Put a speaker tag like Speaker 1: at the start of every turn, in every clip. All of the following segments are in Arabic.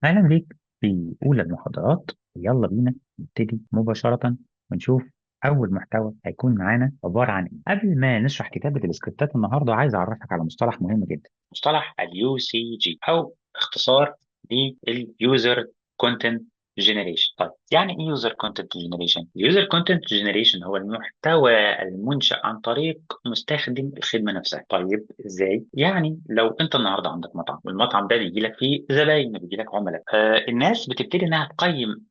Speaker 1: أهلا بيك في أولى المحاضرات. يلا بينا نبتدي مباشرة ونشوف أول محتوى هيكون معانا عبارة عن إيه. قبل ما نشرح كتابة السكريبتات النهاردة عايز أعرفك على مصطلح مهم جدا، مصطلح اليو سي جي أو اختصار لليوزر كونتنت جنريشن. طيب يعني ايه يوزر كونتنت جنريشن؟ اليوزر كونتنت جنريشن هو المحتوى المنشأ عن طريق مستخدم الخدمة نفسها. طيب ازاي؟ يعني لو انت النهارده عندك مطعم والمطعم ده بيجي لك فيه زباين، بيجي لك عملاء، الناس بتبتدي انها تقيم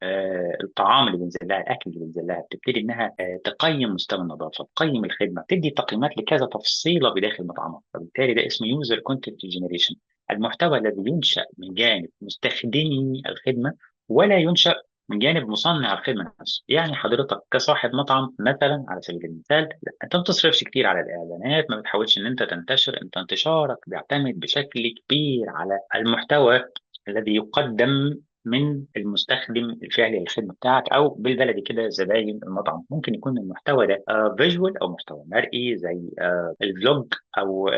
Speaker 1: الطعام اللي بينزل لها، الاكل اللي بينزل لها، بتبتدي انها تقيم مستوى النظافه، تقيم الخدمه، تدي تقييمات لكذا تفصيله بداخل مطعمها. فبالتالي ده اسمه يوزر كونتنت جنريشن، المحتوى الذي ينشأ من جانب مستخدمي الخدمه ولا ينشأ من جانب مصنع الخدمه نفسه. يعني حضرتك كصاحب مطعم مثلا على سبيل المثال، لا انت ما بتصرفش كتير على الاعلانات، ما بتحاولش ان انت تنتشر، انت انتشارك بيعتمد بشكل كبير على المحتوى الذي يقدم من المستخدم الفعلي للخدمه بتاعك، او بالبلدي كده زباين المطعم. ممكن يكون المحتوى ده فيجوال او محتوى مرئي زي الفلوج، او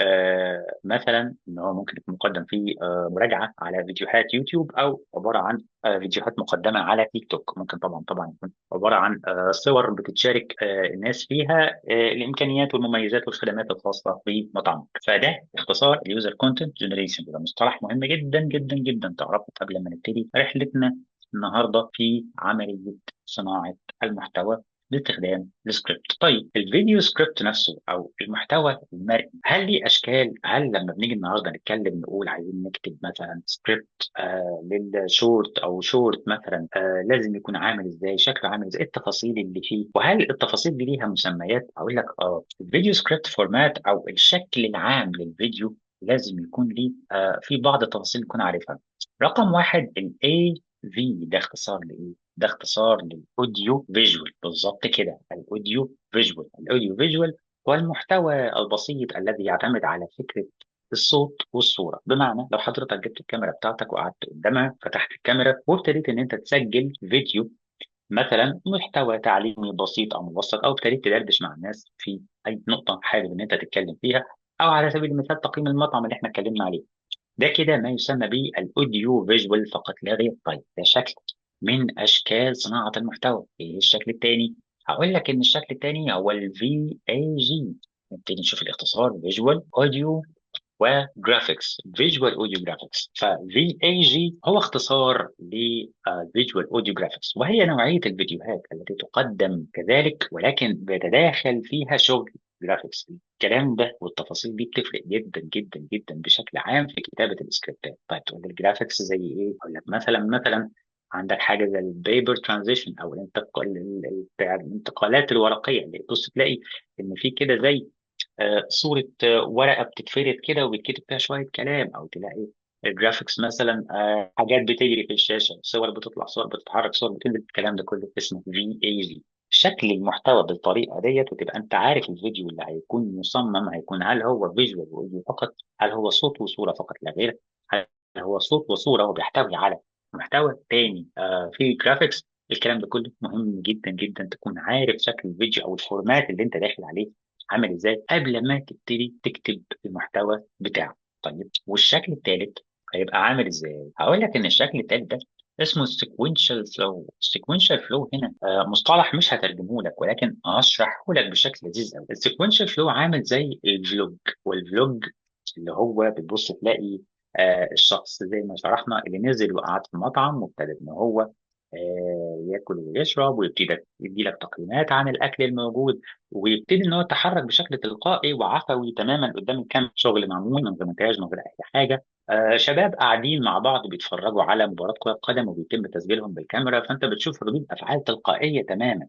Speaker 1: مثلا ان هو ممكن يكون مقدم فيه مراجعه على فيديوهات يوتيوب، او عباره عن فيديوهات مقدمه على تيك توك. ممكن طبعا يكون عباره عن صور بتتشارك الناس فيها الامكانيات والمميزات والخدمات الخاصه بمطعمك. فده اختصار اليوزر كونتنت جنريشن، ده مصطلح مهم جدا جدا جدا تعرفه قبل ما نبتدي رحلتنا النهارده في عمليه صناعه المحتوى باستخدام السكريبت. طيب الفيديو سكريبت نفسه او المحتوى المرئي، هل ليه اشكال؟ هل لما بنيجي النهارده نتكلم نقول عايزين نكتب مثلا سكريبت للشورت او شورت مثلا، لازم يكون عامل ازاي، شكله عامل ازاي، إيه التفاصيل اللي فيه؟ وهل التفاصيل دي ليها مسميات؟ اقول لك الفيديو سكريبت فورمات او الشكل العام للفيديو لازم يكون ليه في بعض التفاصيل نكون عارفها. رقم واحد ال AV، ده اختصار لايه؟ ده اختصار للاوديو فيجوال، بالظبط كده، الاوديو فيجوال. الاوديو فيجوال هو المحتوى البسيط الذي يعتمد على فكره الصوت والصوره. بمعنى لو حضرتك جبت الكاميرا بتاعتك وقعدت قدامها، فتحت الكاميرا وابتديت ان انت تسجل فيديو مثلا محتوى تعليمي بسيط او مبسط، او ابتديت تدردش مع الناس في اي نقطه حابب ان انت تتكلم فيها، او على سبيل المثال تقييم المطعم اللي احنا اتكلمنا عليه، ده كده ما يسمى بالاوديو فيجوال فقط لا غير. طيب ده شكل من اشكال صناعه المحتوى. ايه الشكل الثاني؟ هقول لك ان الشكل الثاني هو الفي اي جي. نبتدي نشوف الاختصار: فيجوال اوديو وجرافيكس، فيجوال اوديو جرافيكس. ففي اي جي هو اختصار لفيجوال اوديو جرافيكس، وهي نوعيه الفيديوهات التي تقدم كذلك ولكن بيتداخل فيها شغل جرافيكس. الكلام ده والتفاصيل دي بتفرق جدا جدا جدا بشكل عام في كتابه السكريبتات. طيب تقول لي الجرافيكس زي ايه؟ اقول لك مثلا عندك حاجه زي البيبر ترانزيشن او الانتقالات الورقيه، اللي تبص تلاقي ان في كده زي صورة ورقة بتتفرد كده وبيتكتب فيها شوية كلام، أو تلاقي الجرافيكس مثلا حاجات بتجري في الشاشة، صور بتطلع، صور بتتحرك، صور بتنزل، الكلام ده كله اسمه في اي جي. شكل المحتوى بالطريقة ديت، وتبقى أنت عارف الفيديو اللي هيكون مصمم هيكون هل هو فيجوال وأوديو فقط، هل هو صوت وصورة فقط لا غير، هل هو صوت وصورة وبيحتوي على محتوى تاني في جرافيكس. الكلام ده كله مهم جدا جدا تكون عارف شكل الفيديو او الفورمات اللي انت داخل عليه عامل ازاي قبل ما تبتدي تكتب المحتوى بتاعه. طيب والشكل الثالث هيبقى عامل ازاي؟ هقول لك ان الشكل الثالث ده اسمه السيكونشال فلو. السيكونشال فلو هنا مصطلح مش هترجمه لك، ولكن هشرحه لك بشكل لذيذ قوي. السيكونشال فلو عامل زي الفلوج، والفلوج اللي هو بتبص تلاقي الشخص زي ما شرحنا اللي نزل وقعد في المطعم وابتدى ان هو ياكل ويشرب، ويبتدي يدي لك تقييمات عن الاكل الموجود، ويبتدي ان هو يتحرك بشكل تلقائي وعفوي تماما قدام الكاميرا. شغل معمول من غير مونتاج، من غير اي حاجه. شباب قاعدين مع بعض بيتفرجوا على مباراه كره قدم وبيتم تسجيلهم بالكاميرا، فانت بتشوف ردود افعال تلقائيه تماما،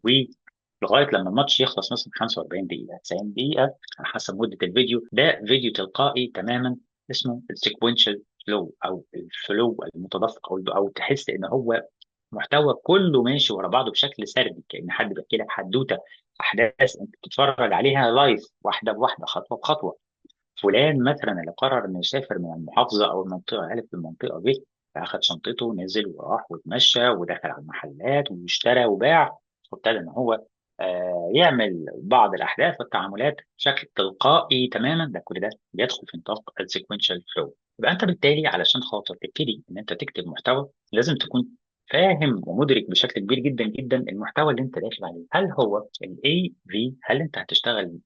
Speaker 1: لغايه لما الماتش يخلص مثلا 45 دقيقه 90 دقيقه على حسب مده الفيديو. ده فيديو تلقائي تماما اسمه السيكونشال فلو او الفلو المتدفق، او تحس ان هو محتوى كله ماشي ورا بعضه بشكل سردي، كأن حد بيحكي لك حدوته، احداث انت بتتفرج عليها لايف واحده بواحده خطوه بخطوه. فلان مثلا اللي قرر انه يسافر من المحافظه او المنطقه الف للمنطقه ب، فاخد شنطته ونزل وراح واتمشى ودخل على المحلات واشترى وباع، وابتدى ان هو يعمل بعض الاحداث والتعاملات بشكل تلقائي تماما. ده كل ده بيدخل في نطاق السيكونشال فلو. يبقى انت بالتالي علشان خاطر تبتدي ان انت تكتب محتوى لازم تكون فاهم ومدرك بشكل كبير جدا جدا المحتوى اللي انت داخل عليه. هل هو الاي في، هل انت هتشتغل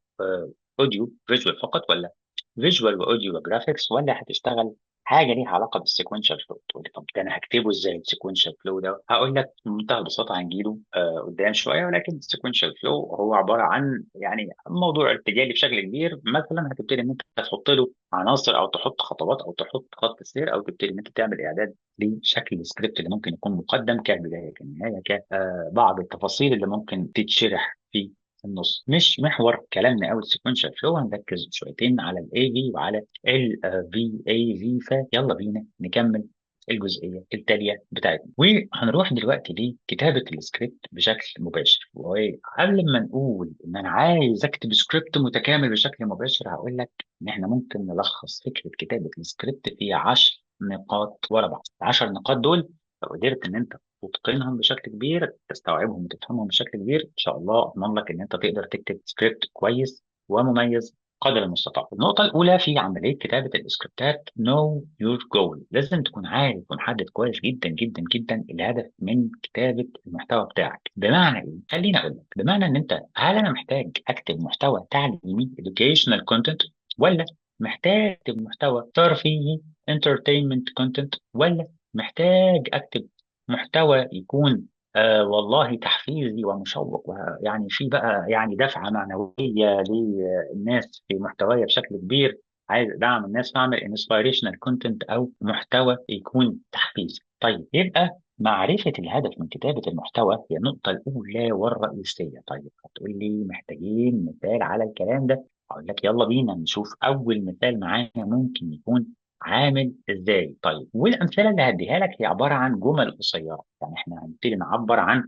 Speaker 1: اوديو فيجوال فقط، ولا فيجوال واوديو وجرافيكس، ولا هتشتغل حاجه ليها علاقه بالسيكونشال فلو؟ تقول لي طب ده انا هكتبه ازاي السيكونشال فلو ده؟ هقول لك بمنتهى البساطه، هنجيله قدام شويه. ولكن السيكونشال فلو هو عباره عن يعني موضوع ارتجالي بشكل كبير. مثلا هتبتدي ان انت تحط له عناصر، او تحط خطوات، او تحط خط سير، او تبتدي ان انت تعمل اعداد لشكل السكريبت اللي ممكن يكون مقدم كبدايه كنهايه، كبعض التفاصيل اللي ممكن تتشرح في النص. مش محور كلامنا قوي السيكونشال فلو، هنركز شويتين على الاي في وعلى الفي اي في. فيلا بينا نكمل الجزئيه التاليه بتاعتنا، وهنروح دلوقتي لكتابه السكريبت بشكل مباشر. وقبل ما نقول ان انا عايز اكتب سكريبت متكامل بشكل مباشر، هقول لك ان احنا ممكن نلخص فكره كتابه السكريبت في 10 نقاط ورا بعض. ال10 نقاط دول لو قدرت ان انت تتقنهم بشكل كبير، تستوعبهم وتفهمهم بشكل كبير، ان شاء الله اضمن لك ان انت تقدر تكتب سكريبت كويس ومميز قدر المستطاع. النقطة الأولى في عملية كتابة السكريبتات know your goal. لازم تكون عارف ومحدد كويس جدا جدا جدا الهدف من كتابة المحتوى بتاعك. بمعنى إيه؟ خليني أقول لك. بمعنى إن أنت، هل أنا محتاج أكتب محتوى تعليمي educational content، ولا محتاج أكتب محتوى ترفيهي entertainment content، ولا محتاج أكتب محتوى يكون والله تحفيزي ومشوق، ويعني في بقى يعني دفعة معنوية للناس في محتواي بشكل كبير، عايز ادعم الناس فاعمل انسبيريشنال كونتنت او محتوى يكون تحفيزي. طيب يبقى معرفة الهدف من كتابة المحتوى هي النقطة الأولى والرئيسية. طيب هتقول لي محتاجين مثال على الكلام ده، أقول لك يلا بينا نشوف أول مثال معانا ممكن يكون عامل ازاي. طيب والامثله اللي هديها لك هي عباره عن جمل قصيره. يعني احنا هنبتدي نعبر عن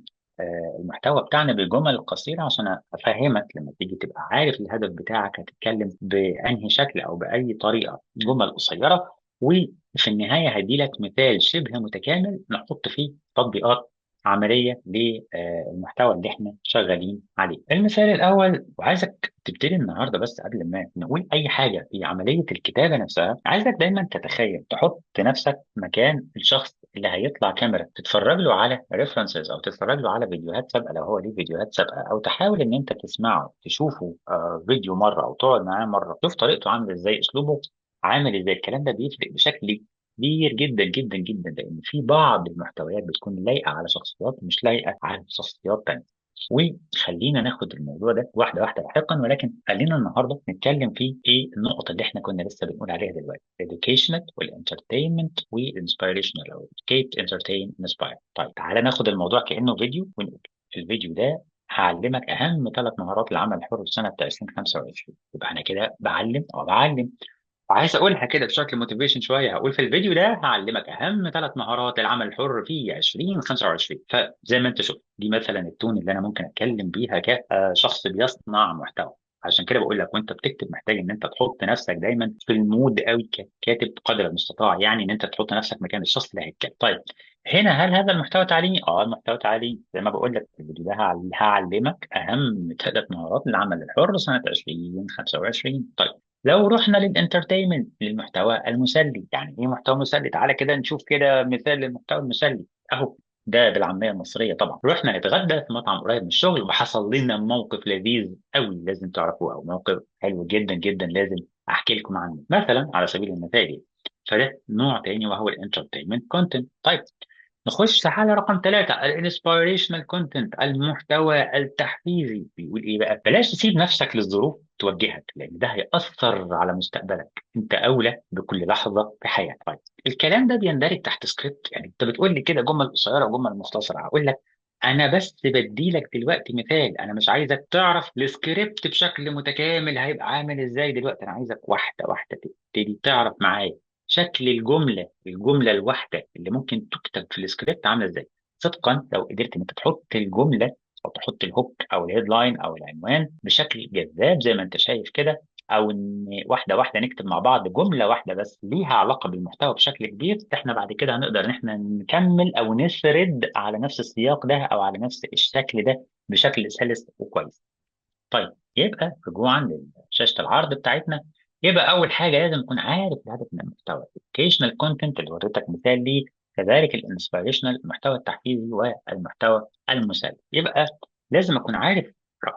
Speaker 1: المحتوى بتاعنا بجمل قصيره عشان افهمك لما تيجي تبقى عارف الهدف بتاعك هتتكلم بانهي شكل او باي طريقه. جمل قصيره، وفي النهايه هدي لك مثال شبه متكامل نحط فيه تطبيقات عمليه للمحتوى اللي احنا شغالين عليه. المثال الاول، وعايزك تبتدي النهارده بس قبل ما نقول اي حاجه في عمليه الكتابه نفسها، عايزك دايما تتخيل، تحط نفسك مكان الشخص اللي هيطلع كاميرا، تتفرج له على ريفرنسز او تتفرج له على فيديوهات سابقه لو هو ليه فيديوهات سابقه، او تحاول ان انت تسمعه، تشوفه فيديو مره، او تقعد معاه مره، شوف طريقته عامله ازاي، اسلوبه عامل ازاي. الكلام ده بيفرق بشكل كبير جدا جدا جدا، لان في بعض المحتويات بتكون لايقه على شخصيات مش لايقه على شخصيات تانيه. وخلينا ناخد الموضوع ده واحده واحده لاحقا، ولكن خلينا النهارده نتكلم في ايه النقطه اللي احنا كنا لسه بنقول عليها دلوقتي: educational والانترتينمنت والانسبيريشنال، او educate entertain inspire. طيب تعالى ناخد الموضوع كانه فيديو ونقول في الفيديو ده هعلمك اهم 3 مهارات للعمل الحر في سنه 2025. يبقى انا كده بعلم او بعلم، وعايز اقولها كده بشكل موتيفيشن شويه، هقول في الفيديو ده هعلمك اهم 3 مهارات العمل الحر في 2025. فزي ما انت شفت دي مثلا التون اللي انا ممكن اتكلم بيها كشخص بيصنع محتوى. عشان كده بقول لك وانت بتكتب محتاج ان انت تحط نفسك دايما في المود قوي ككاتب قدر المستطاع، يعني ان انت تحط نفسك مكان الشخص اللي هيتكلم. طيب هنا هل هذا المحتوى تعليمي؟ اه المحتوى تعليمي، زي ما بقول لك في الفيديو ده هعلمك اهم 3 مهارات للعمل الحر سنه 2025. طيب لو رحنا للانترتينمنت، للمحتوى المسلي، يعني ايه محتوى مسلي؟ تعالى كده نشوف كده مثال للمحتوى المسلي اهو. ده بالعاميه المصريه طبعا، رحنا نتغدى في مطعم قريب من الشغل وحصل لنا موقف لذيذ قوي لازم تعرفوه، او موقف حلو جدا جدا لازم احكي لكم عنه مثلا على سبيل المثال. فده نوع تاني وهو الانترتينمنت كونتنت. طيب نخش على رقم 3، الانسبيريشنال كونتنت، المحتوى التحفيزي. بيقول ايه بقى؟ بلاش تسيب نفسك للظروف توجهك، لان ده هيأثر على مستقبلك. انت اولى بكل لحظه في حياتك. طيب الكلام ده بيندرج تحت سكريبت، يعني انت بتقول لي كده جمل قصيره وجمل مختصره. هقول لك انا بس بدي لك دلوقتي مثال، انا مش عايزك تعرف السكريبت بشكل متكامل هيبقى عامل ازاي دلوقتي. انا عايزك واحده واحده تبتدي تعرف معايا شكل الجمله الواحده اللي ممكن تكتب في السكريبت عامله ازاي. صدقا لو قدرت ان انت تحط الجمله او تحط الهوك او الهيدلاين او العنوان بشكل جذاب زي ما انت شايف كده، او ان واحده واحده نكتب مع بعض جمله واحده بس ليها علاقه بالمحتوى بشكل كبير، احنا بعد كده هنقدر ان احنا نكمل او نسرد على نفس السياق ده او على نفس الشكل ده بشكل سلس وكويس. طيب يبقى رجوعا لشاشه العرض بتاعتنا، يبقى اول حاجه لازم اكون عارف الهدف من المحتوى. educational content اللي وريتك مثال ليه، كذلك الانسبيريشنال المحتوى التحفيزي والمحتوى المسلي. يبقى لازم اكون عارف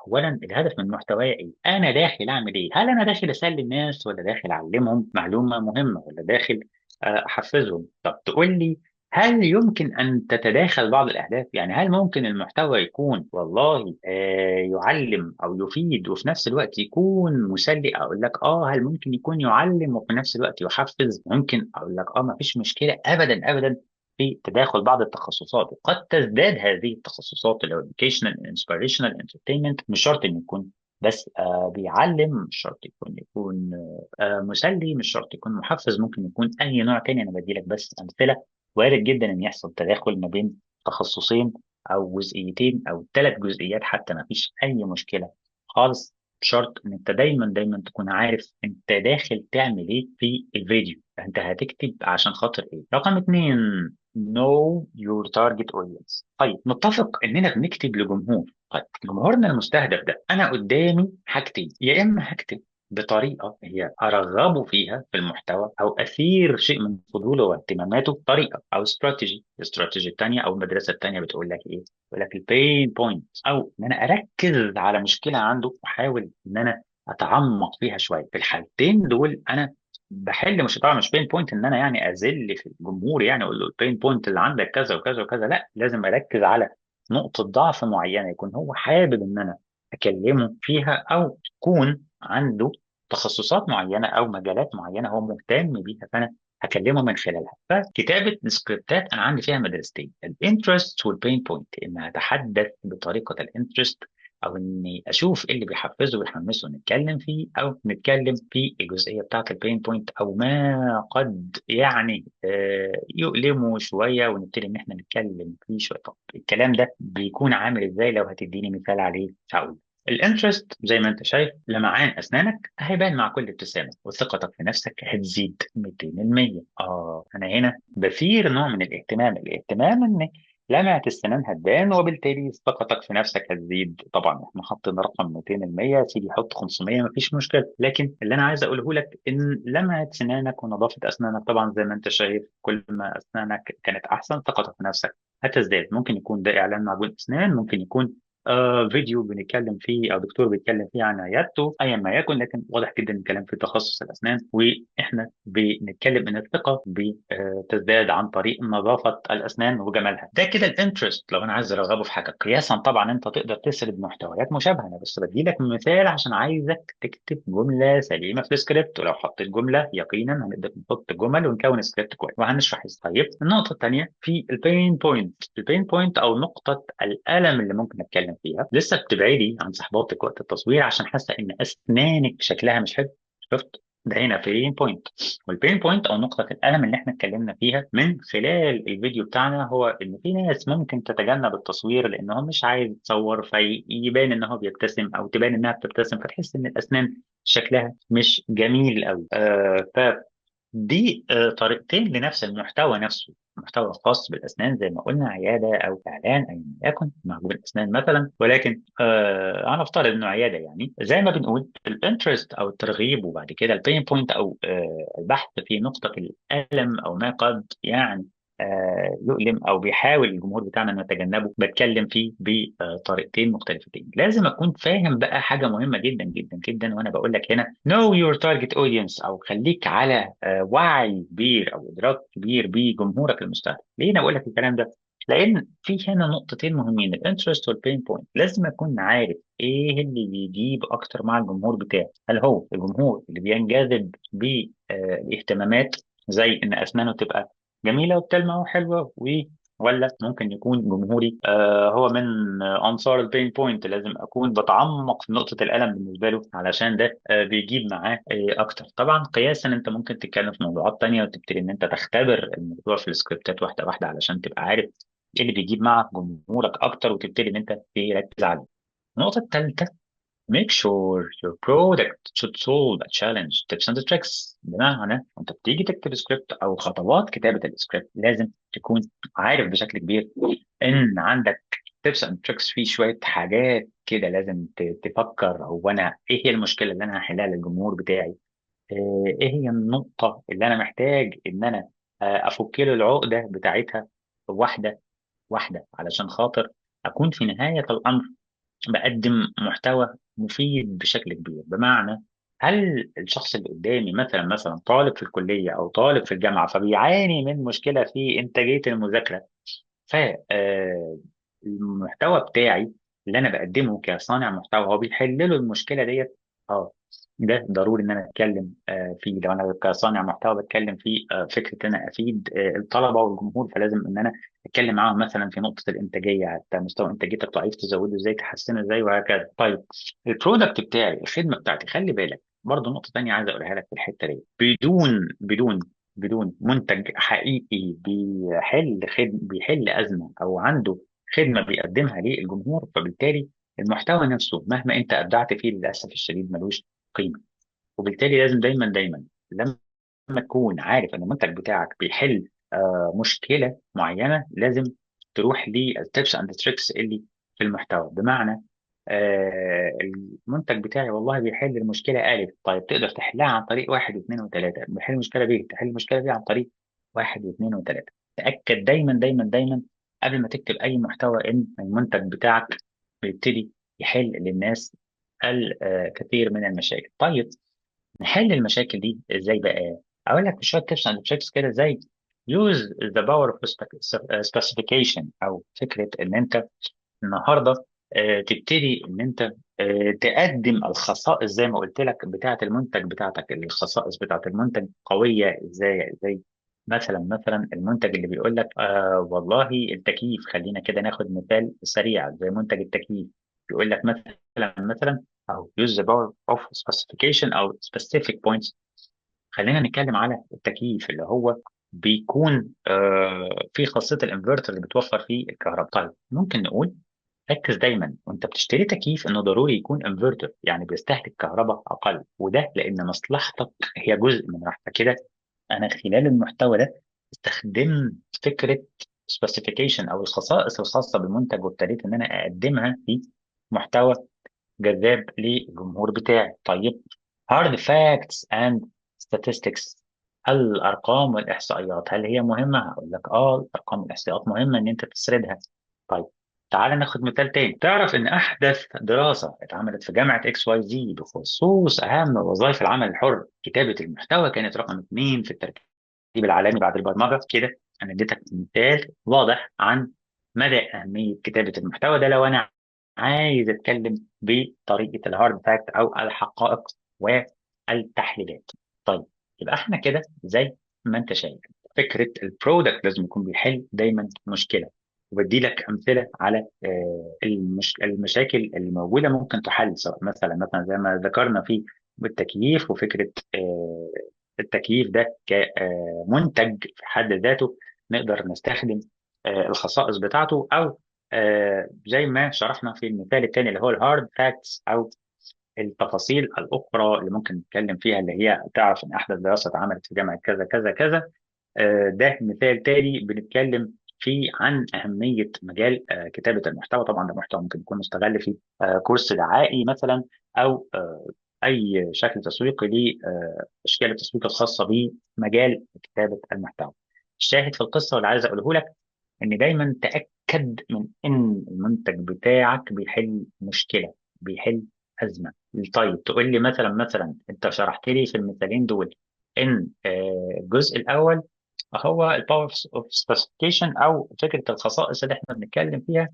Speaker 1: اولا الهدف من محتواي ايه، انا داخل اعمل ايه، هل انا داخل اسلي الناس ولا داخل اعلمهم معلومه مهمه ولا داخل احفزهم. طب تقول لي هل يمكن أن تتداخل بعض الأهداف؟ يعني هل ممكن المحتوى يكون والله يعلم أو يفيد وفي نفس الوقت يكون مسلي؟ أقول لك هل ممكن يكون يعلم وفي نفس الوقت يحفز؟ ممكن. أقول لك ما فيش مشكلة أبدا أبدا في تداخل بعض التخصصات، وقد تزداد هذه التخصصات اللي هو educational inspirational entertainment. مش شرط إنه يكون بس بيعلم، مش شرط يكون مسلي، مش شرط يكون محفز، ممكن يكون أي نوع تاني. أنا بدي لك بس أمثلة. وارد جدا ان يحصل تداخل ما بين تخصصين او جزئيتين او 3 جزئيات حتى، ما فيش اي مشكله خالص. بشرط ان انت دايما دايما تكون عارف انت داخل تعمل ايه في الفيديو، انت هتكتب عشان خاطر ايه. رقم 2، know your target audience. طيب نتفق اننا بنكتب لجمهور. طيب جمهورنا المستهدف ده انا قدامي حاجتين، يا اما هكتب بطريقه هي ارغبه فيها في المحتوى او اثير شيء من فضوله واهتماماته، طريقه او الاستراتيجي الثانيه او المدرسه الثانيه بتقول لك ايه؟ بتقول لك البين بوينت، او ان انا اركز على مشكله عنده واحاول ان انا اتعمق فيها شويه. في الحالتين دول انا بحل، مش طبعا مش بين بوينت ان انا يعني اذل في الجمهور، يعني اقول له البين بوينت اللي عندك كذا وكذا وكذا، لا، لازم اركز على نقطه ضعف معينه يكون هو حابب ان انا اكلمه فيها، او تكون عنده تخصصات معينه او مجالات معينه هو مهتم بيها، فانا هكلمه من خلالها. فكتابه السكريبتات انا عندي فيها مدرستين، الانترست والبين بوينت، ان اتحدث بطريقه الانترست او اني اشوف ايه اللي بيحفزه ويحمسه نتكلم فيه، او نتكلم في الجزئيه بتاعت البين بوينت او ما قد يعني يؤلمه شويه ونبتدي ان احنا نتكلم فيه شويه. طب الكلام ده بيكون عامل ازاي؟ لو هتديني مثال عليه هقول. الانترست زي ما انت شايف، لمعان اسنانك هيبان مع كل ابتسامه، وثقتك في نفسك هتزيد 200%. انا هنا بثير نوع من الاهتمام ان لمعة السنان هتبان، وبالتالي ثقتك في نفسك هتزيد. طبعا احنا حاطين رقم 200%، يا سيدي حط 500 مفيش مشكله، لكن اللي انا عايز اقوله لك ان لمعة سنانك ونظافه اسنانك طبعا زي ما انت شايف، كل ما اسنانك كانت احسن ثقتك في نفسك هتزداد. ممكن يكون ده اعلان معجون اسنان، ممكن يكون فيديو بنتكلم فيه او دكتور بيتكلم فيه عن عيادته، ايا ما يكن، لكن واضح جدا الكلام في تخصص الاسنان، واحنا بنتكلم ان الثقه بتزداد عن طريق نظافه الاسنان وجمالها. ده كده الانترست لو انا عايز ارغبه في حاجه. قياسا طبعا انت تقدر تسرد محتويات مشابهه، انا بس بدي لك مثال عشان عايزك تكتب جمله سليمه في السكريبت، ولو حطيت جمله يقينا هنقدر نحط جمل ونكون سكريبت كويس وهنشرح ازاي. طيب النقطه الثانيه في البين بوينت او نقطه الالم اللي ممكن اتكلم فيها. لسه بتبعدي عن صحباتك وقت التصوير عشان حاسه ان اسنانك شكلها مش حلو. شفت؟ ده هنا بين بوينت. والبين بوينت او نقطه الالم اللي احنا اتكلمنا فيها من خلال الفيديو بتاعنا هو ان في ناس ممكن تتجنب التصوير لانه مش عايز يتصور فيبان ان هو بيبتسم، او تبان انها بتبتسم فتحس ان الاسنان شكلها مش جميل قوي. دي طريقتين لنفس المحتوى نفسه، محتوى خاص بالاسنان زي ما قلنا، عياده او اعلان اي ما يكن، معجون اسنان مثلا. ولكن هنفترض انه عياده، يعني زي ما بنقول الانترست او الترغيب، وبعد كده البين بوينت او البحث في نقطه الالم او ما قد يعني يؤلم او بيحاول الجمهور بتاعنا انه يتجنبه، بتكلم فيه بطريقتين مختلفتين. لازم اكون فاهم بقى حاجه مهمه جدا جدا جدا، وانا بقول لك هنا know your target audience، او خليك على وعي كبير او ادراك كبير بجمهورك المستهدف. ليه انا بقول لك الكلام ده؟ لان في هنا نقطتين مهمين، الانترست والبين بوينت. لازم اكون عارف ايه اللي بيجيب اكتر مع الجمهور بتاعي. هل هو الجمهور اللي بينجذب بالاهتمامات زي ان اسنانه تبقى جميله وبتلمع وحلوه، ولا ممكن يكون جمهوري هو من انصار البين بوينت، لازم اكون بتعمق في نقطه الالم بالنسبه له علشان ده بيجيب معاه اكتر. طبعا قياسا انت ممكن تتكلم في موضوعات تانية وتبتدي ان انت تختبر الموضوع في السكريبتات واحده واحده علشان تبقى عارف ايه اللي بيجيب معك جمهورك اكتر، وتبتدي ان انت تركز عليه. النقطه الثالثه make sure your product should solve a challenge. tips and tricks، بمعنى انت بتيجي تكتب سكريبت او خطوات كتابه السكريبت لازم تكون عارف بشكل كبير ان عندك tips and tricks في شويه حاجات كده لازم تفكر هو انا ايه هي المشكله اللي انا هحلها للجمهور بتاعي. ايه هي النقطة اللي انا محتاج ان انا افك له العقدة بتاعتها واحدة واحدة، علشان خاطر اكون في نهاية الامر بقدم محتوى مفيد بشكل كبير. بمعنى، هل الشخص اللي قدامي مثلا طالب في الكلية او طالب في الجامعة فبيعاني من مشكلة في انتاجية المذاكرة، فالمحتوى بتاعي اللي انا بقدمه كصانع محتوى هو بيحل له المشكله ديت. اه، ده ضروري ان انا اتكلم فيه. لو انا كصانع محتوى بتكلم في فكره ان انا افيد الطلبه والجمهور، فلازم ان انا اتكلم معاهم مثلا في نقطه الانتاجيه، حتى مستوى انتاجيتك ضعيف تزوده ازاي، تحسنه ازاي، وهكذا. طيب، البرودكت بتاعي، الخدمه بتاعتي، خلي بالك برضه نقطه تانيه عايز اقولها لك في الحته دي. بدون منتج حقيقي بيحل أزمة أو عنده خدمة بيقدمها للجمهور، فبالتالي المحتوى نفسه مهما أنت أبدعت فيه للأسف الشديد ملوش قيمة. وبالتالي لازم دايما لما تكون عارف أن المنتج بتاعك بيحل مشكلة معينة، لازم تروح للتيبس اند تريكس اللي في المحتوى. بمعنى، المنتج بتاعي والله بيحل المشكلة ألف، طيب تقدر تحلها عن طريق واحد واثنين وثلاثة. بيحل المشكلة ب، تحل المشكلة ب عن طريق واحد واثنين وثلاثة. تأكد دايما قبل ما تكتب أي محتوى إن المنتج بتاعك بيبتدي يحل للناس الكثير من المشاكل. طيب، نحل المشاكل دي ازاي بقى؟ اقول لك شويه تيبس اند تريكس كده، زي use the power of specification، او فكره ان انت النهارده تبتدي ان انت تقدم الخصائص زي ما قلت لك بتاعه المنتج بتاعتك. الخصائص بتاعه المنتج قويه ازاي؟ زي مثلا المنتج اللي بيقول لك والله التكييف، خلينا كده ناخد مثال سريع زي منتج التكييف. بيقول لك مثلا او use the power of specification او specific points. خلينا نتكلم على التكييف اللي هو بيكون في خاصيه الانفرتر اللي بتوفر فيه الكهرباء. طيب، ممكن نقول ركز دايما وانت بتشتري تكييف انه ضروري يكون انفرتر، يعني بيستهلك كهرباء اقل، وده لان مصلحتك هي جزء من راحتك كده. انا خلال المحتوى ده استخدمت فكره سبيسيفيكيشن او الخصائص الخاصه بالمنتج، وابتديت ان انا اقدمها في محتوى جذاب للجمهور بتاعي. طيب، hard facts and statistics، الارقام والاحصائيات هل هي مهمه؟ هقول لك الارقام والاحصائيات مهمه ان انت تسردها. طيب، تعال ناخد مثال تاني. تعرف ان احدث دراسه اتعملت في جامعه اكس واي زي بخصوص اهم وظائف العمل الحر كتابه المحتوى كانت رقم اثنين في الترتيب العالمي بعد البرمجه. كده انا اديتك مثال واضح عن مدى اهميه كتابه المحتوى ده، لو انا عايز اتكلم بطريقه الهارد فاكت او الحقائق والتحليلات. طيب، يبقى احنا كده زي ما انت شايف فكره البرودكت لازم يكون بيحل دايما مشكله، وبدي لك امثله على المشاكل اللي موجوده ممكن تحل، سواء مثلا زي ما ذكرنا في التكييف، وفكره التكييف ده كمنتج في حد ذاته نقدر نستخدم الخصائص بتاعته، او زي ما شرحنا في المثال الثاني اللي هو الهارد فاكتس او التفاصيل الاخرى اللي ممكن نتكلم فيها، اللي هي تعرف ان احدث دراسه اتعملت في جامعه كذا كذا كذا. ده مثال تالي بنتكلم فيه عن أهمية مجال كتابة المحتوى. طبعا ده محتوى ممكن يكون مستغل في كورس دعائي مثلا، أو أي شكل تسويقي لأشكال التسويق الخاصة بمجال كتابة المحتوى. الشاهد في القصة واللي عايز أقوله لك إن دايما تأكد من إن المنتج بتاعك بيحل مشكلة، بيحل أزمة. طيب، تقول لي مثلا أنت شرحت لي في المثالين دول إن الجزء الأول هو الباور اوف سبيسيفيكيشن او فكره الخصائص اللي احنا بنتكلم فيها.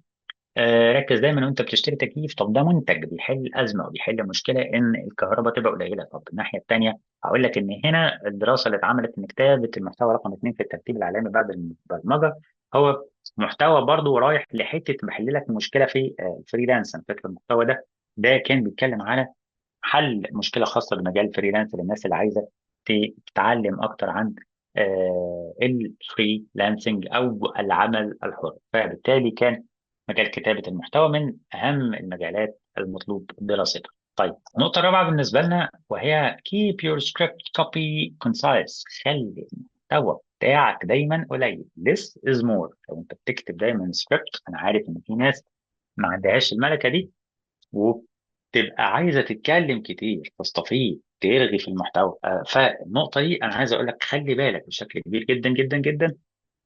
Speaker 1: ركز دايما وانت بتشتري تكييف، طب ده منتج بيحل ازمه وبيحل مشكله ان الكهرباء تبقى قليله. طب الناحيه الثانيه هقول لك ان هنا الدراسه اللي اتعملت ان كتابه المحتوى رقم اثنين في الترتيب العالمي بعد البرمجه هو محتوى برضه رايح لحته محل لك مشكله في الفريلانس. أنا فاكر المحتوى ده كان بيتكلم على حل مشكله خاصه بمجال الفريلانس للناس اللي عايزه تتعلم اكتر عن الفريلانسنج او العمل الحر. فبالتالي كان مجال كتابه المحتوى من اهم المجالات المطلوب دراستها. طيب، النقطه الرابعه بالنسبه لنا وهي keep your script copy concise. خلي المحتوى بتاعك دايما قليل. less is more. لو انت بتكتب دايما سكريبت، انا عارف ان في ناس ما عندهاش الملكه دي تبقى عايزه تتكلم كتير، تستفيض، ترغي في المحتوى. فالنقطه دي انا عايز اقول لك خلي بالك بشكل كبير جدا جدا جدا.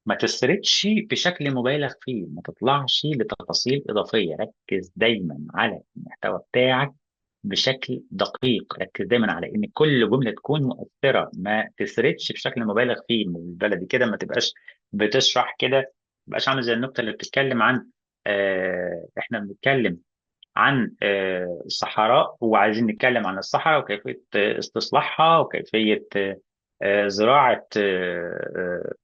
Speaker 1: ما تسردش بشكل مبالغ فيه، ما تطلعش لتفاصيل اضافيه. ركز دايما على المحتوى بتاعك بشكل دقيق. ركز دايما على ان كل جمله تكون مؤثره، ما تسردش بشكل مبالغ فيه من البلدي كده. ما تبقاش بتشرح كده، ما تبقاش عامل زي النكته اللي بتتكلم عن احنا بنتكلم عن الصحراء، وعايزين نتكلم عن الصحراء وكيفية استصلاحها وكيفية زراعة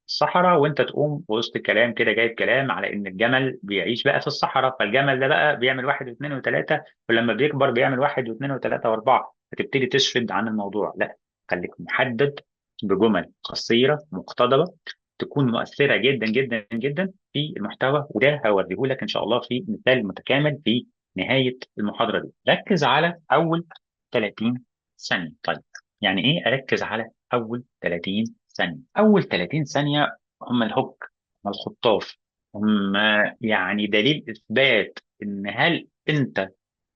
Speaker 1: الصحراء، وانت تقوم وسط الكلام كده جايب كلام على ان الجمل بيعيش بقى في الصحراء، فالجمل ده بقى بيعمل واحد واثنين وثلاثة، ولما بيكبر بيعمل واحد واثنين وثلاثة واربعة، فتبتدي تشرد عن الموضوع. لا، خليك محدد بجمل قصيرة مقتضبة تكون مؤثرة جدا جدا جدا في المحتوى. وده هوريه لك ان شاء الله في مثال متكامل في نهاية المحاضرة دي. ركز على أول 30 ثانية. طيب، يعني إيه أركز على أول 30 ثانية؟ أول 30 ثانية هم الهوك، هم الخطاف، هم يعني دليل إثبات إن هل أنت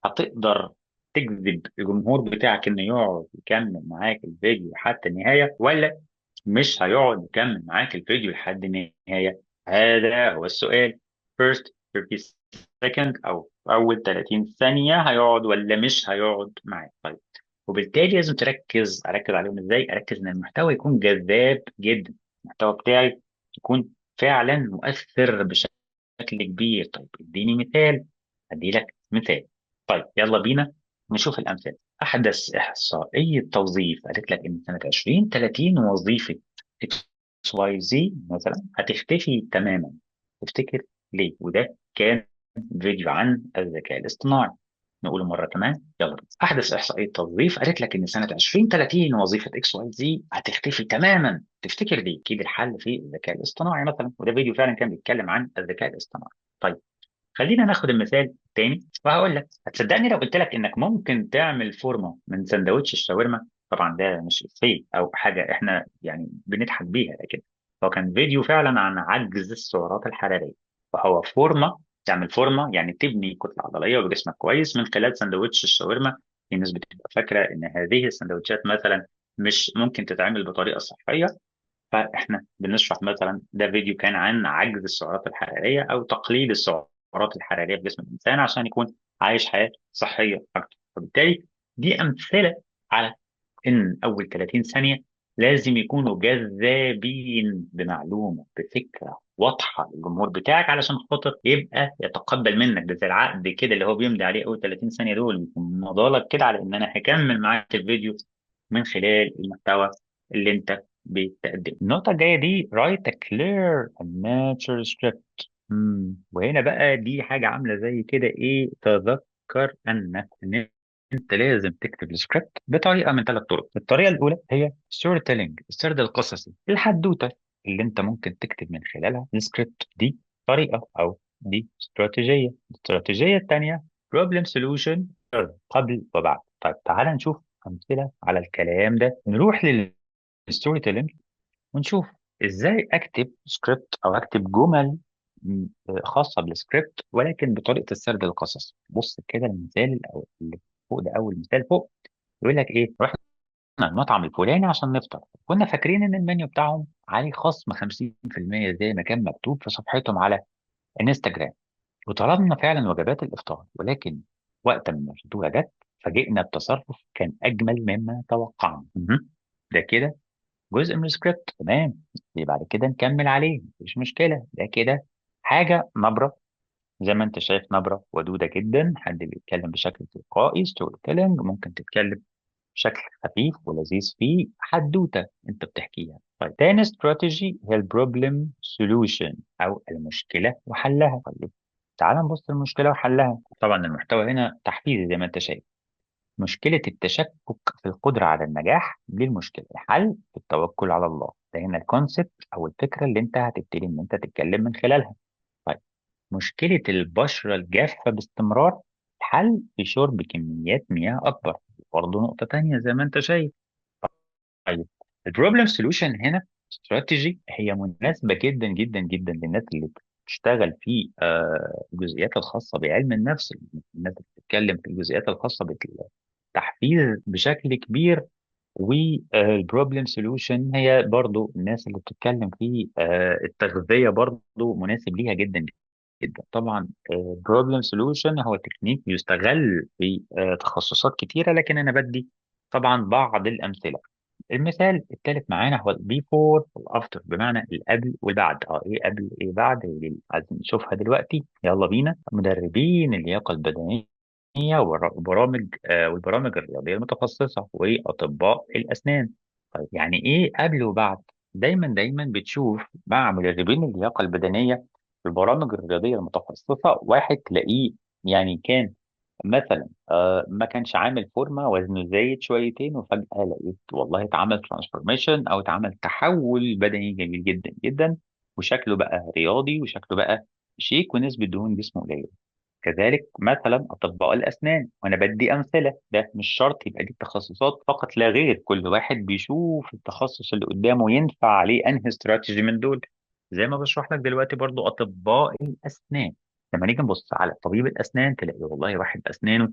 Speaker 1: هتقدر تجذب الجمهور بتاعك إنه يقعد يكمل معاك الفيديو حتى النهاية، ولا مش هيقعد يكمل معاك الفيديو لحد النهاية. هذا هو السؤال. first 30 second أو أول 30 ثانية هيقعد ولا مش هيقعد معاك. طيب، وبالتالي لازم أركز عليهم إزاي؟ أركز إن المحتوى يكون جذاب جدا. المحتوى بتاعي يكون فعلا مؤثر بشكل كبير. طيب اديني مثال. أدي لك مثال. طيب يلا بينا نشوف الأمثلة. أحدث إحصائية توظيف قالت لك إن سنة 2030 وظيفة اكس واي زي مثلا هتختفي تماما. تفتكر ليه؟ وده كان فيديو عن الذكاء الاصطناعي. نقوله مرة كمان، يلا بينا. أحدث إحصائية توظيف قالت لك إن سنة 2030 وظيفة اكس واي زي هتختفي تماما. تفتكر ليه؟ أكيد الحل في الذكاء الاصطناعي مثلا، وده فيديو فعلا كان بيتكلم عن الذكاء الاصطناعي. طيب، خلينا ناخد المثال التاني وهقول لك. هتصدقني لو قلت لك انك ممكن تعمل فورمه من سندوتش الشاورما؟ طبعا ده مش افيه او حاجه احنا يعني بنضحك بيها، لكن هو كان فيديو فعلا عن عجز السعرات الحراريه. فهو فورمه، تعمل فورمه يعني تبني كتله عضليه وجسمك كويس من خلال سندوتش الشاورما. في ناس بتبقى فاكره ان هذه السندوتشات مثلا مش ممكن تتعمل بطريقه صحيه، فاحنا بنشرح مثلا ده فيديو كان عن عجز السعرات الحراريه او تقليل السعرات الحراريه في جسم الانسان عشان يكون عايش حياه صحيه اكتر. فبالتالي دي امثله على ان اول 30 ثانيه لازم يكونوا جذابين بمعلومه بفكره واضحه للجمهور بتاعك، علشان خاطر يبقى يتقبل منك. ده زي العقد كده اللي هو بيمضي عليه اول 30 ثانيه دول، يكون مضالك كده على ان انا هكمل معاك الفيديو من خلال المحتوى اللي انت بتقدمه. النقطة الجاية دي write a clear and mature script. وهنا بقى دي حاجة عاملة زي كده ايه، تذكر ان انت لازم تكتب السكريبت بطريقة من ثلاث طرق. الطريقة الأولى هي ستوري تيلينج، السرد القصصي، الحدوتة اللي انت ممكن تكتب من خلالها السكريبت. دي طريقة أو دي استراتيجية. الاستراتيجية الثانية بروبلم سولوشن، قبل وبعد. طيب تعال نشوف أمثلة على الكلام ده. نروح للستوري تيلينج ونشوف ازاي اكتب سكريبت او اكتب جمل خاصه بالسكريبت ولكن بطريقه السرد القصصي. بص كده المثال اللي فوق ده، اول مثال فوق يقول لك ايه: رحنا المطعم الفلاني عشان نفطر، كنا فاكرين ان المنيو بتاعهم عليه خصم 50% زي ما كان مكتوب في صفحتهم على انستجرام، وطلبنا فعلا وجبات الافطار، ولكن وقت ما الفاتوره جت فاجئنا بتصرف كان اجمل مما توقعنا. ده كده جزء من السكريبت، تمام. بعد كده نكمل عليه، مفيش مشكله. ده كده حاجه نبره، زي ما انت شايف نبره ودوده جدا، حد بيتكلم بشكل تلقائي، ستوري تيلينج. ممكن تتكلم بشكل خفيف ولذيذ فيه حدوته انت بتحكيها. طيب تاني استراتيجي هي البروبلم سولوشن او المشكله وحلها. طيب تعال نبص المشكله وحلها. طبعا المحتوى هنا تحفيزي زي ما انت شايف. مشكلة التشكك في القدرة على النجاح دي المشكلة، الحل في التوكل على الله. ده هنا الكونسبت أو الفكرة اللي أنت هتبتدي إن أنت تتكلم من خلالها. طيب، مشكلة البشرة الجافة باستمرار، الحل في شرب كميات مياه أكبر. برضه نقطة تانية زي ما أنت شايف. طيب، البروبلم سولوشن هنا استراتيجي هي مناسبة جدا جدا جدا للناس اللي بتشتغل في الجزئيات الخاصه بعلم النفس، الناس اللي بتتكلم في الجزئيات الخاصه بالتحفيز بشكل كبير، والبروبلم سولوشن هي برضو الناس اللي بتتكلم في التغذيه برضو مناسب ليها جدا جدا. طبعا بروبلم سولوشن هو تكنيك يستغل في تخصصات كتيره، لكن انا بدي طبعا بعض الامثله. المثال الثالث معانا هو البيفور والافتر، بمعنى القبل والبعد. ايه قبل ايه بعد؟ هي دي عايزين نشوفها دلوقتي. يلا بينا. مدربين اللياقه البدنيه والبرامج الرياضيه المتخصصه واطباء الاسنان. طيب يعني ايه قبل وبعد؟ دايما دايما بتشوف مع مدربين اللياقه البدنيه البرامج الرياضيه المتخصصه، واحد تلاقيه يعني كان مثلا ما كانش عامل فورمه، وزنه زايد شويتين، وفجاه لقيت والله اتعمل ترانسفورميشن او اتعمل تحول بدني جميل جدا جدا، وشكله بقى رياضي، وشكله بقى شيك، ونسبه دهون جسمه قليله. كذلك مثلا اطباء الاسنان، وانا بدي امثله، ده مش شرط يبقى دي التخصصات فقط لا غير، كل واحد بيشوف التخصص اللي قدامه ينفع عليه انهي استراتيجي من دول. زي ما بشرح لك دلوقتي برضو اطباء الاسنان، لما نيجي نبص على طبيب الاسنان تلاقي والله واحد اسنانه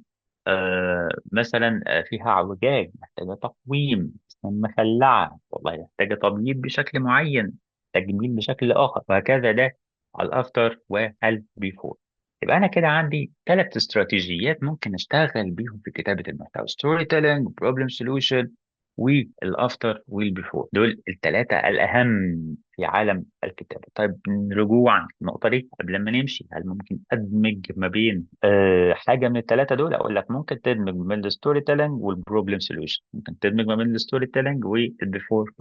Speaker 1: مثلا فيها اعوجاج محتاجه تقويم، اسنان مخلعه والله محتاجه تبييض بشكل معين، تجميل بشكل اخر، وهكذا. ده على الافتر والبيفور. يبقى انا كده عندي ثلاث استراتيجيات ممكن اشتغل بيهم في كتابه المحتوى: ستوري تيلينج، بروبلم سولوشن، والافتر والبيفور. دول الثلاثه الاهم في عالم الكتابه. طيب رجوعا النقطه دي قبل ما نمشي، هل ممكن ادمج ما بين حاجه من الثلاثه دول؟ اقول لك ممكن تدمج ما بين الستوري تيلينج والبروبلم سولوشن، ممكن تدمج ما بين الستوري تيلينج والبيفور.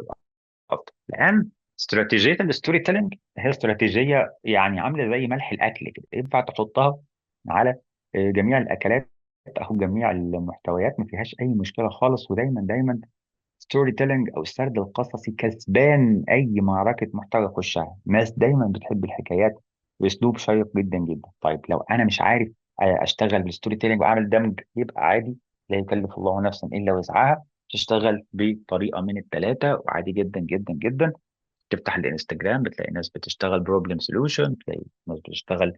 Speaker 1: افضل، لان استراتيجيه الستوري تيلينج هي استراتيجيه يعني عامله زي ملح الاكل كده، ينفع تحطها على جميع الاكلات او جميع المحتويات، ما فيهاش اي مشكله خالص. ودايما دايما ستوري تيلينج او السرد القصصي كسبان اي معركه محتوى يخشها. الناس دايما بتحب الحكايات باسلوب شيق جدا جدا. طيب لو انا مش عارف اشتغل بالستوري تيلينج واعمل دمج، يبقى عادي، لا يكلف الله نفسا الا وسعها، تشتغل بطريقه من الثلاثه وعادي جدا جدا جدا. تفتح الانستجرام بتلاقي ناس بتشتغل بروبلم سولوشن، تلاقي ناس بتشتغل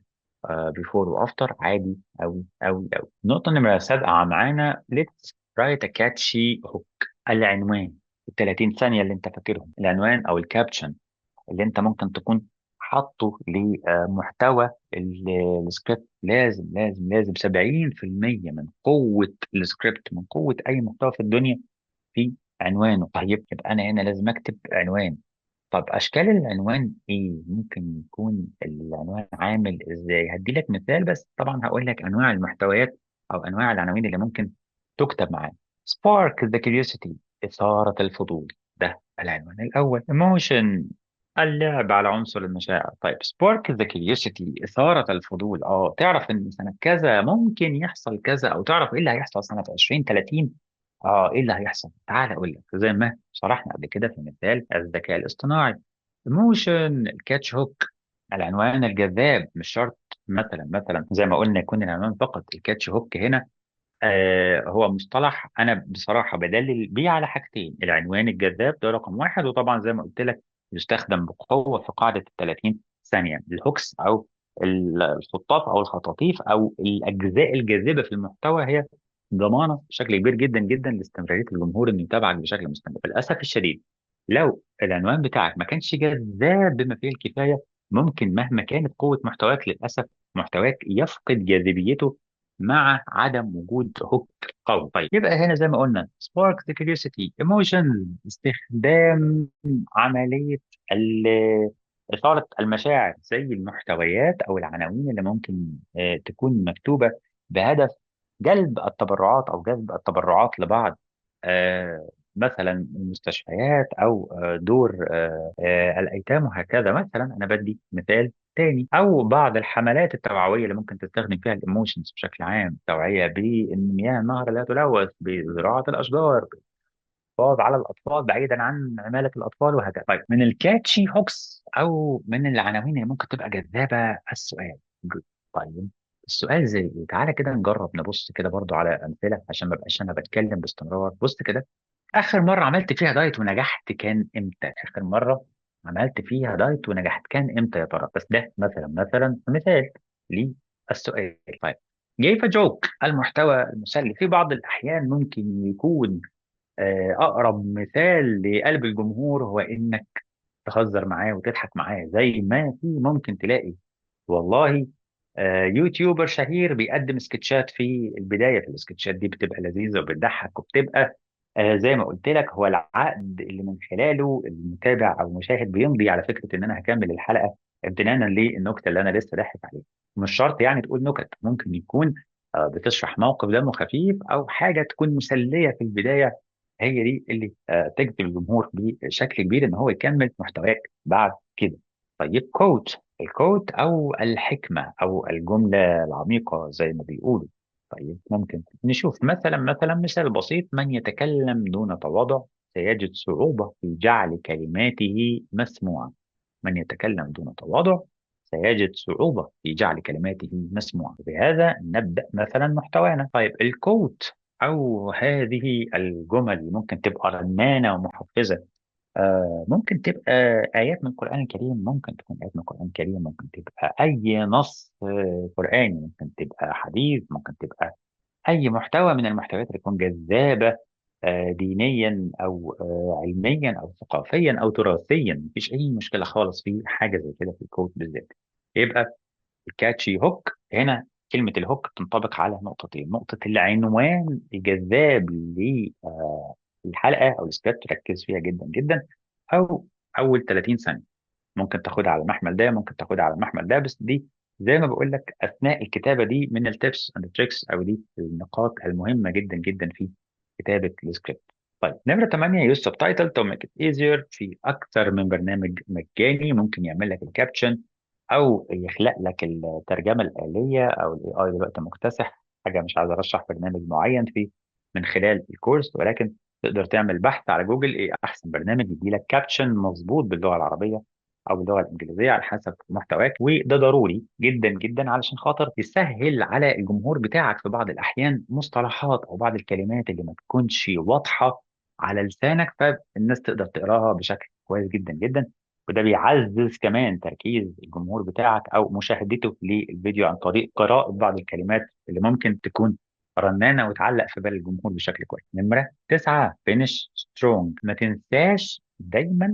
Speaker 1: بيفور وافتر، عادي قوي قوي قوي. النقطه نمره سابقه معانا: let's write a catchy hook. العنوان، ال 30 ثانيه اللي انت فاكرهم، العنوان او الكابشن اللي انت ممكن تكون حاطه لمحتوى السكريبت، لازم لازم لازم 70% من قوه السكريبت، من قوه اي محتوى في الدنيا في عنوانه. طيب يبقى انا هنا لازم اكتب عنوان. طب اشكال العنوان ايه؟ ممكن يكون العنوان عامل ازاي؟ هدي لك مثال، بس طبعا هقول لك انواع المحتويات او انواع العناوين اللي ممكن تكتب معانا. spark the curiosity، اثاره الفضول، ده العنوان الاول. emotion، اللعب على عنصر المشاعر. طيب spark the curiosity، اثاره الفضول، تعرف ان سنه كذا ممكن يحصل كذا، او تعرف ايه اللي هيحصل سنه 2030. ايه اللي هيحصل؟ تعال اقول لك زي ما شرحنا قبل كده في مثال الذكاء الاصطناعي. ايموشن، الكاتش هوك، العنوان الجذاب. مش شرط مثلا زي ما قلنا يكون العنوان فقط. الكاتش هوك هنا هو مصطلح انا بصراحه بدلل بيه على حاجتين: العنوان الجذاب ده رقم واحد، وطبعا زي ما قلت لك يستخدم بقوه في قاعده ال 30 ثانيه. الهوكس او الخطاف او الخطاطيف او الاجزاء الجاذبه في المحتوى هي ضمانه بشكل كبير جدا جدا لاستمراريه الجمهور انه يتابعك بشكل مستمر. للاسف الشديد لو العنوان بتاعك ما كانش جذاب بما فيه الكفايه، ممكن مهما كانت قوه محتواك، للاسف محتواك يفقد جاذبيته مع عدم وجود هوك قوي. طيب يبقى هنا زي ما قلنا spark the curiosity emotion، استخدام عمليه إثارة المشاعر زي المحتويات أو العناوين اللي ممكن تكون مكتوبة بهدف جلب التبرعات أو جذب التبرعات لبعض مثلا المستشفيات أو دور الأيتام، وهكذا. مثلا أنا بدي مثال تاني، أو بعض الحملات التوعوية اللي ممكن تستخدم فيها الإيموشنز بشكل عام، توعية بأن مياه النهر لا تلوث، بزراعة الأشجار، الحفاظ على الاطفال بعيدا عن عماله الاطفال، وهكذا. طيب من الكاتشي هوكس او من العناوين اللي ممكن تبقى جذابه السؤال. Good. طيب السؤال زي إيه؟ تعالى كده نجرب نبص كده برضو على امثله عشان ما بقاش انا بتكلم باستمرار. بص كده، اخر مره عملت فيها دايت ونجحت كان امتى؟ اخر مره عملت فيها دايت ونجحت، كان امتى يا ترى؟ بس ده مثلا مثال للسؤال. طيب، كيف جوك المحتوى المسلي في بعض الأحيان ممكن يكون أقرب مثال لقلب الجمهور هو إنك تهزر معاه وتضحك معاه، زي ما في ممكن تلاقي والله يوتيوبر شهير بيقدم سكتشات في البدايه، في السكتشات دي بتبقى لذيذه وبتضحك وبتبقى زي ما قلت لك هو العقد اللي من خلاله المتابع او المشاهد بيمضي على فكره ان انا هكمل الحلقه امتنانا للنكته اللي انا لسه ضاحك عليها. مش شرط يعني تقول نكت، ممكن يكون بتشرح موقف دمه خفيف او حاجه تكون مسليه في البدايه، هي دي اللي تجذب الجمهور بشكل كبير ان هو يكمل محتواك بعد كده. طيب، الكوت او الحكمه او الجمله العميقه زي ما بيقولوا. طيب، ممكن نشوف مثلا مثال بسيط: من يتكلم دون تواضع سيجد صعوبه في جعل كلماته مسموعه. من يتكلم دون تواضع سيجد صعوبة في جعل كلماته مسموعة. بهذا نبدأ مثلا محتوانا. طيب، الكوت أو هذه الجمل ممكن تبقى رنانة ومحفزة. ممكن تبقى آيات من القرآن الكريم، ممكن تكون آيات من القرآن الكريم، ممكن تبقى أي نص قرآني، ممكن تبقى حديث، ممكن تبقى أي محتوى من المحتويات اللي تكون جذابة دينيا أو علميا أو ثقافيا أو تراثيا. مفيش أي مشكلة خالص في حاجة زي كده في الكود بالذات. يبقى الكاتشي هوك هنا، كلمة الهوك تنطبق على نقطتين: نقطة العنوان الجذاب للحلقة أو السكريبت، تركز فيها جدا جدا، أو أول 30 ثانية. ممكن تاخدها على المحمل ده، ممكن تاخدها على المحمل ده، بس دي زي ما بقول لك اثناء الكتابه دي من التيبس اند تريكس، او دي النقاط المهمه جدا جدا في كتابه السكريبت. طيب، نمره 8: يوز سبتايتل تو ميك ات ايزير. في اكثر من برنامج مجاني ممكن يعمل لك الكابشن او يخلق لك الترجمه الاليه، او الاي اي دلوقتي مكتسح حاجه. مش عايز ارشح برنامج معين في من خلال الكورس، ولكن تقدر تعمل بحث على جوجل ايه احسن برنامج يدي لك كابشن مظبوط باللغه العربيه او باللغه الانجليزيه على حسب محتواك. وده ضروري جدا جدا علشان خاطر يسهل على الجمهور بتاعك في بعض الاحيان مصطلحات او بعض الكلمات اللي ما تكونش واضحه على لسانك، فالناس تقدر تقراها بشكل كويس جدا جدا. وده بيعزز كمان تركيز الجمهور بتاعك او مشاهدته للفيديو عن طريق قراءه بعض الكلمات اللي ممكن تكون رنانه وتعلق في بال الجمهور بشكل كويس. نمره 9: فينش سترونج. ما تنساش دايما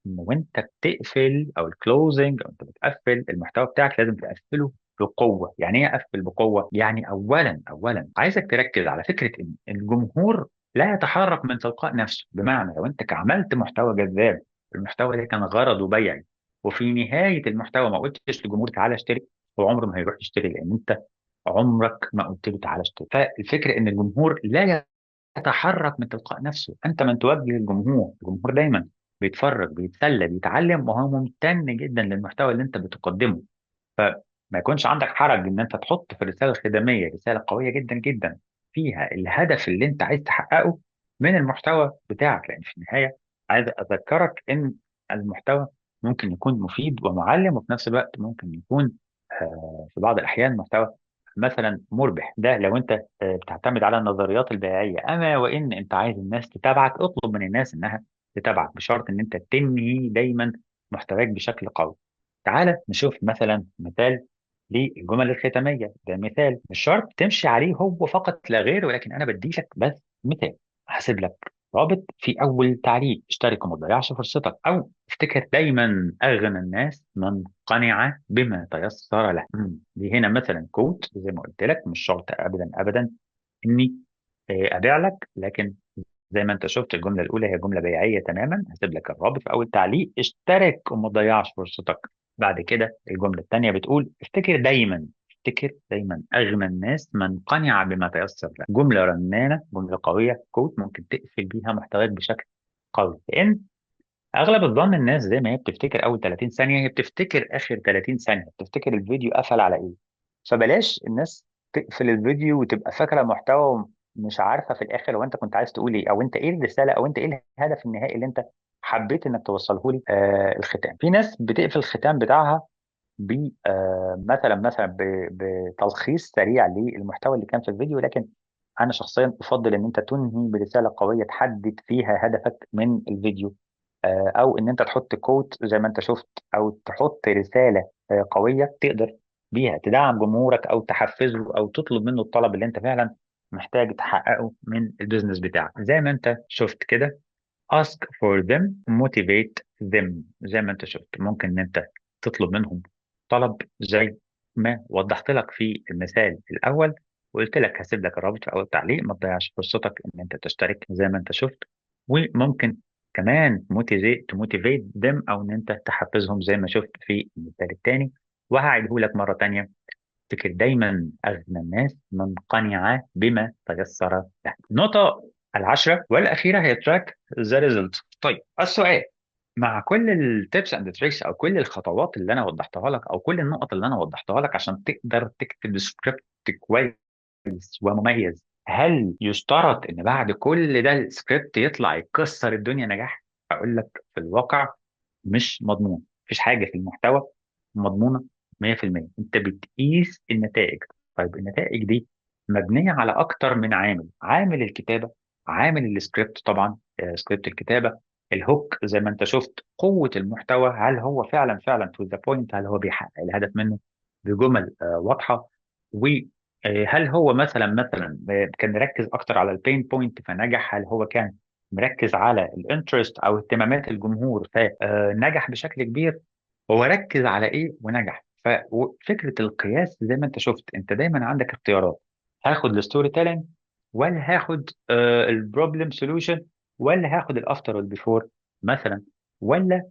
Speaker 1: ان وانت بتقفل او الكلوزنج او انت بتقفل المحتوى بتاعك لازم تقفله بقوه. يعني ايه اقفل بقوه؟ يعني اولا عايزك تركز على فكره ان الجمهور لا يتحرك من تلقاء نفسه. بمعنى لو انت عملت محتوى جذاب، المحتوى ده كان غرضه بيعي، وفي نهايه المحتوى ما قلتش للجمهور تعالى اشتري، هو عمره ما هيروح يشتري لان انت عمرك ما قلت له تعالى اشتري. فالفكره ان الجمهور لا يتحرك من تلقاء نفسه، انت من توجه الجمهور. الجمهور دايما بيتفرج، بيتسلى، بيتعلم، وهو ممتن جدا للمحتوى اللي انت بتقدمه. فما يكونش عندك حرج ان انت تحط في الرساله الختاميه رساله قويه جدا جدا فيها الهدف اللي انت عايز تحققه من المحتوى بتاعك. لان في النهايه عايز اذكرك ان المحتوى ممكن يكون مفيد ومعلم، وفي نفس الوقت ممكن يكون في بعض الاحيان محتوى مثلا مربح. ده لو انت بتعتمد على النظريات البيعيه. اما وان انت عايز الناس تتابعك، اطلب من الناس انها تتابعك بشرط ان انت تنهي دايما محتواك بشكل قوي. تعالى نشوف مثلا مثال للجمل الختاميه. ده مثال مش شرط تمشي عليه هو فقط لا غير، ولكن انا بدي لك بس مثال. هسيب لك رابط في اول تعليق: اشترك وما تضيعش فرصتك، او افتكر دايما اغنى الناس من قنع بما تيسر له. دي هنا مثلا كوت زي ما قلت لك، مش شرط ابدا ابدا اني ابيع لك، لكن زي ما انت شفت الجمله الاولى هي جمله بيعيه تماما. هسيب لك الرابط في اول تعليق: اشترك وما تضيعش فرصتك. بعد كده الجمله الثانيه بتقول: افتكر دايما اغنى الناس من قنع بما تيسر له. جمله رنانه، جمله قويه، كوت ممكن تقفل بيها محتواك بشكل قوي. لان اغلب الظن الناس زي ما هي بتفتكر اول 30 ثانيه، هي بتفتكر اخر 30 ثانيه، بتفتكر الفيديو قفل على ايه. فبلاش الناس تقفل الفيديو وتبقى فاكره محتوى مش عارفه في الاخر هو انت كنت عايز تقول ايه، او انت ايه الرساله، او انت ايه الهدف النهائي اللي انت حبيت انك توصله لي. الختام، في ناس بتقفل الختام بتاعها ب بتلخيص سريع للمحتوى اللي كان في الفيديو. لكن انا شخصيا افضل ان انت تنهي برساله قويه تحدد فيها هدفك من الفيديو او ان انت تحط كوت زي ما انت شفت، او تحط رساله قويه تقدر بيها تدعم جمهورك او تحفزه او تطلب منه الطلب اللي انت فعلا محتاج تحققه من البيزنس بتاعك. زي ما انت شفت كده، ask for them motivate them. زي ما انت شفت ممكن ان انت تطلب منهم طلب زي ما وضحت لك في المثال الاول، وقلت لك هسيب لك الرابط في اول تعليق، ما تضيعش فرصتك ان انت تشترك زي ما انت شفت. وممكن كمان موتيفيت them، او ان انت تحفزهم زي ما شفت في المثال الثاني. وهعيده لك مره تانيه، افتكر دايما أغنى الناس من قنع بما تيسر له. النقطة العاشرة والأخيرة هي تراك ذا ريزلت. طيب السؤال، مع كل التيبس اند تريكس او كل الخطوات اللي انا وضحتها لك او كل النقط اللي انا وضحتها لك عشان تقدر تكتب سكريبت كويس ومميز، هل يشترط ان بعد كل ده السكريبت يطلع يكسر الدنيا نجاح؟ اقول لك في الواقع مش مضمون. مفيش حاجه في المحتوى مضمونه 100%. انت بتقيس النتائج. طيب النتائج دي مبنيه على اكتر من عامل: عامل الكتابه، عامل السكريبت طبعا، سكريبت الكتابه، الهوك زي ما انت شفت، قوه المحتوى، هل هو فعلا تو ذا بوينت، هل هو بيحقق الهدف منه بجمل واضحه، وهل هو مثلا كان مركز اكتر على البين بوينت فنجح، هل هو كان مركز على الانترست او اهتمامات الجمهور فنجح بشكل كبير، هو ركز على ايه ونجح. ففكره القياس زي ما انت شفت، انت دايما عندك اختيارات: هاخد الستوري تيلينج، ولا هاخد البروبلم سولوشن، ولا هاخد الافتر والبيفور مثلا، ولا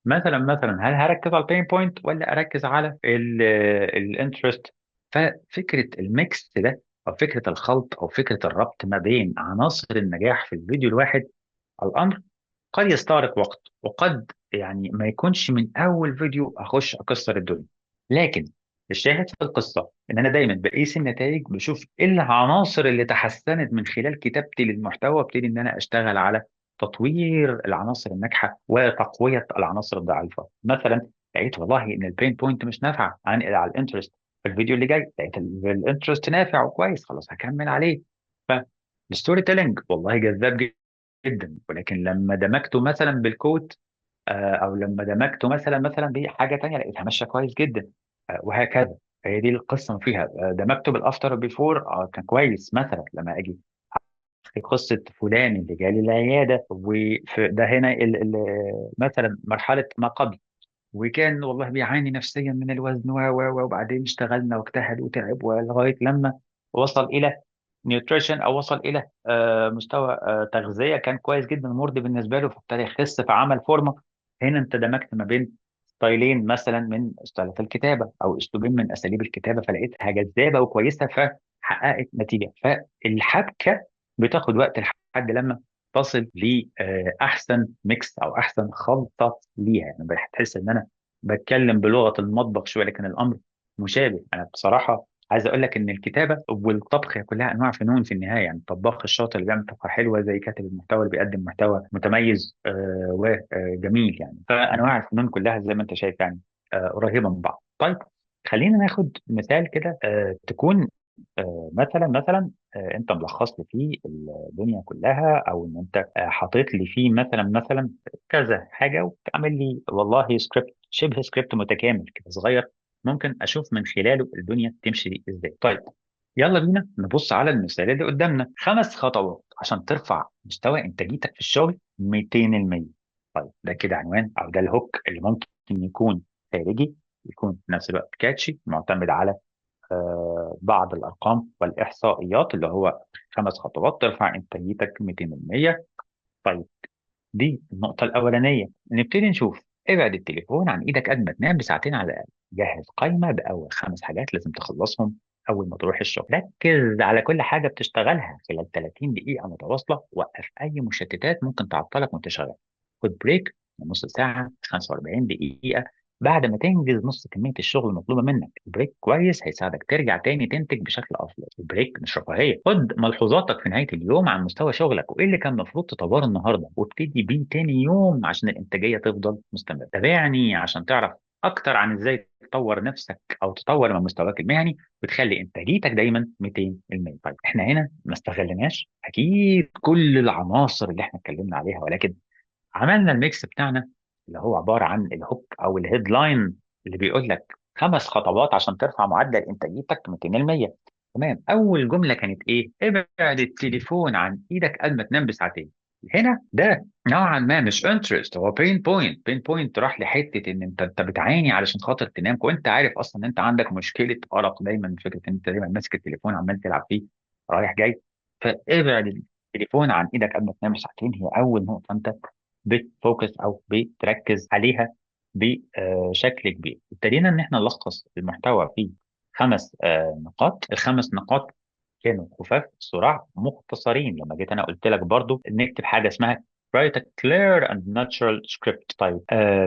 Speaker 1: مثلا هل هركز على البين بوينت ولا اركز على الانترست. ففكره الميكس ده، او فكره الخلط، او فكره الربط ما بين عناصر النجاح في الفيديو الواحد، الامر قد يستغرق وقت، وقد يعني ما يكونش من اول فيديو اخش اكسر الدنيا. لكن الشاهد في القصه ان انا دايما بقيس النتائج، بشوف ايه العناصر اللي تحسنت من خلال كتابتي للمحتوى، وابتدي ان انا اشتغل على تطوير العناصر الناجحه وتقويه العناصر الضعيفه. مثلا لقيت والله ان البين بوينت مش نافعه، انقل على الانترست. في الفيديو اللي جاي لقيت الانترست نافع وكويس، خلاص هكمل عليه. فالستوري تيلينج والله جذاب جدا، ولكن لما دمجته مثلا بالكود، او لما دمجته مثلا بحاجه تانية لقيتها ماشيه كويس جدا، وهكذا. هي دي القصه فيها. دمجته بالافتر بيفور، كان كويس. مثلا لما اجي في قصه فلان اللي جالي العياده، وده هنا مثلا مرحله ما قبل، وكان والله بيعاني نفسيا من الوزن وبعدين اشتغلنا واجتهد وتعب ولغايه لما وصل الى نيوتريشن، او وصل الى مستوى تغذيه كان كويس جدا مرضي بالنسبه له، فابتدى يخس فعمل فورمه. هنا انت دمجت ما بين ستايلين مثلا من ستايلات الكتابه، او اسلوبين من اساليب الكتابه، فلقيتها جذابه وكويسه فحققت نتيجه. فالحبكه بتاخد وقت لحد لما تصل لاحسن ميكس او احسن خلطه ليها. يعني بتحس ان انا بتكلم بلغه المطبخ شويه، لكن الامر مشابه. انا بصراحه عايز اقول لك ان الكتابه والطبخ هي كلها انواع فنون في النهايه. يعني الطباخ الشاطر اللي بيعمل طبخه حلوه، زي كاتب المحتوى اللي بيقدم محتوى متميز وجميل. يعني فانواع الفنون كلها زي ما انت شايف يعني قريبه من بعض. طيب خلينا ناخد مثال كده تكون مثلا انت ملخص لي فيه الدنيا كلها، او ان انت حاطط لي فيه مثلا كذا حاجه، وتعمل لي والله سكريبت، شبه سكريبت متكامل كده صغير، ممكن اشوف من خلاله الدنيا تمشي ازاي. طيب يلا بينا نبص على المثال اللي قدامنا: 5 خطوات عشان ترفع مستوى انتاجيتك في الشغل 200%. طيب ده كده عنوان، او ده الهوك اللي ممكن يكون خارجي، يكون في نفس الوقت كاتشي، معتمد على بعض الارقام والاحصائيات، اللي هو 5 خطوات ترفع انتاجيتك 200%. طيب دي النقطة الأولانية. نبتدي نشوف: ابعد التليفون عن إيدك قبل ما تنام بساعتين على الأقل. جهز قائمة بأول 5 حاجات لازم تخلصهم أول ما تروح الشغل. ركز على كل حاجة بتشتغلها خلال 30 دقيقة متواصلة. وقف أي مشتتات ممكن تعطلك وأنت شغال. خد بريك من نص ساعة 45 دقيقة بعد ما تنجز نص كمية الشغل المطلوبة منك. البريك كويس هيساعدك ترجع تاني تنتج بشكل أفضل. البريك مش رفاهية. خد ملحوظاتك في نهاية اليوم عن مستوى شغلك، وإيه اللي كان المفروض تطوره النهاردة، وابتدي بيه تاني يوم عشان الإنتاجية تفضل مستمرة. تابعني عشان تعرف أكتر عن إزاي تطور نفسك أو تطور من مستواك المهني وتخلي إنتاجيتك دايما 200%. طيب إحنا هنا ما استغلناش أكيد كل العناصر اللي إحنا اتكلمنا عليها، ولكن عملنا الميكس بتاعنا اللي هو عباره عن الهوك او الهيدلاين اللي بيقول لك 5 خطوات عشان ترفع معدل انتاجيتك 200%. تمام. اول جمله كانت ايه؟ ابعد التليفون عن ايدك قبل ما تنام بساعتين. هنا ده نوعا ما مش انترست، هو بين بوينت راح لحته ان انت بتعاني علشان خاطر تنام، وانت عارف اصلا ان انت عندك مشكله ارق دايما، فكره ان انت دايما ماسك التليفون عمال تلعب فيه رايح جاي. فابعد التليفون عن ايدك قبل ما تنام بساعتين، هي اول نقطه انت بتفوكس او بتركز عليها بشكل كبير. ابتدينا ان احنا نلخص المحتوى في 5 نقاط. ال5 نقاط كانوا خفاف الصراع مختصرين. لما جيت انا قلت لك برضو نكتب حاجه اسمها write a clear and natural script. طيب